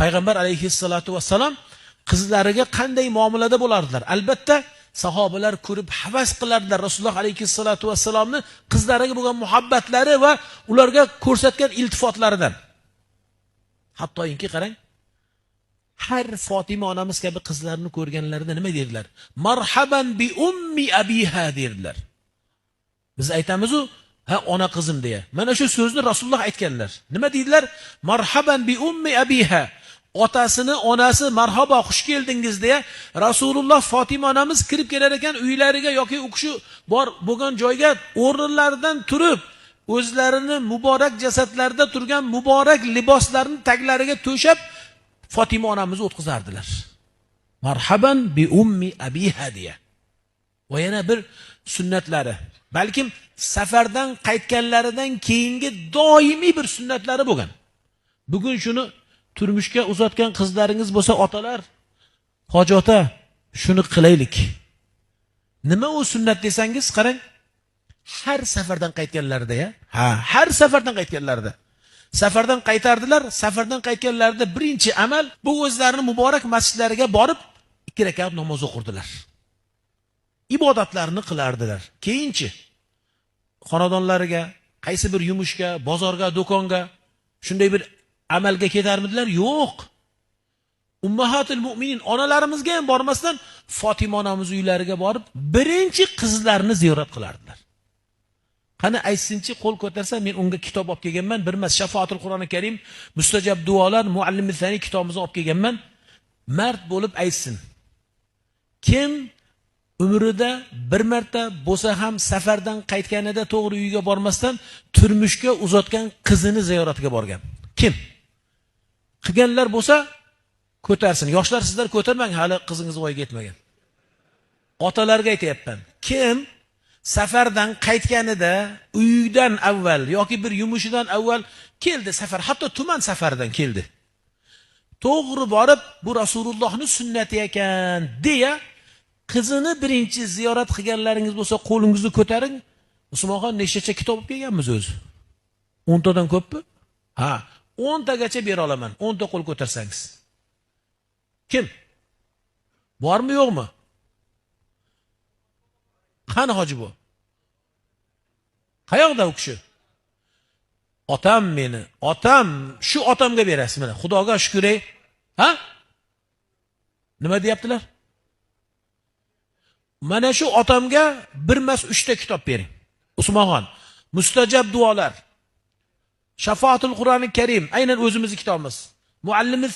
Payg'ambar alayhissalatu vassalam qizlariga qanday muomalada bo'lardilar? Albatta, sahobalar ko'rib havas qilardilar Rasululloh alayhissalatu vassalomni qizlariga bo'lgan muhabbatlari va ularga ko'rsatgan iltifotlaridan. Hattoki qarang, har Fatima onamiz kabi qizlarini ko'rganlarida nima dedilar? Marhaban bi ummi abiha dedilar. Biz aytamiz-ku, ha ona qizim deya. Mana shu so'zni Rasululloh aytganlar. Nima dedilar? Marhaban bi ummi abiha. Otasini, onasi marhaba, xush keldingiz deya Rasululloh Fatima onamiz kirib kelar ekan uylariga yoki u kishi bor bo'lgan joyga o'rnlaridan turib, o'zlarini muborak jasadlarida turgan muborak liboslarni taglariga to'shab Fatima onamizni o'tkazardilar. Marhaban bi ummi abiha deya. Va yana bir sunnatlari, balkim safardan qaytganlaridan keyingi doimiy bir sunnatlari bo'lgan. Bugun shuni turmushga uzatgan qizlaringiz bo'lsa, otalar, hoji ota, shuni qilaylik. Nima u sunnat desangiz, qarang, har safardan qaytganlarida har safardan qaytganlarida. Safardan qaytardilar, safardan qaytganlarida birinchi amal bu o'zlarining muborak masjidlariga borib 2 rakat namoz o'qirdilar. Ibodatlarni qilardilar. Keyinchi xonadonlariga, qaysi bir yumushga, bozorga, do'konga shunday bir amalga ketarmidilar? Yo'q. Ummahatul mu'minin onalarimizga ham bormasdan Fatima onamiz uylariga borib birinchi qizlarini ziyorat qilardilar. Qani aytsinchi, qo'l ko'tarsa, men unga kitob olib kelganman. Bir mas Shafoatul Qur'oni Karim, Mustajab duolar, Muallim Thani kitobimizni olib kelganman. Mard bo'lib aytsin. Kim umrida bir marta bo'lsa ham safardan qaytganida to'g'ri uyga bormasdan turmushga uzatgan qizini ziyoratiga borgan? Kim? Qilganlar bo'lsa ko'tarsin. Yoshlar sizlar ko'tarmang, hali qizingiz voyaga yetmagan. Otalarga aytayapman. Kim safardan qaytganida uydan avval yoki bir yumushidan avval keldi safar, hatto tuman safaridan keldi. To'g'ri borib, bu Rasulullohning sunnati ekan deya qizini birinchi ziyorat qilganlaringiz bo'lsa, qo'lingizni ko'taring. Usmonxon nechtacha kitob olib kelganmiz o'zi? 10 tadan ko'pmi? Ha, 10 tagacha bera olaman. 10 ta qo'l ko'tarsangiz. Kim? Bormi, yo'qmi? Qani hoji bu? Qayoqda u kishi? Otam meni. Otam, shu otamga berasiz mana. Xudoga shukr ey. Ha? Nima deyaptilar? Mana shu otamga bir mas 3 ta kitob bering. Usmonxon, Mustajab duolar, Shafoatul Qur'oni Karim, aynan o'zimizning kitobimiz. Muallim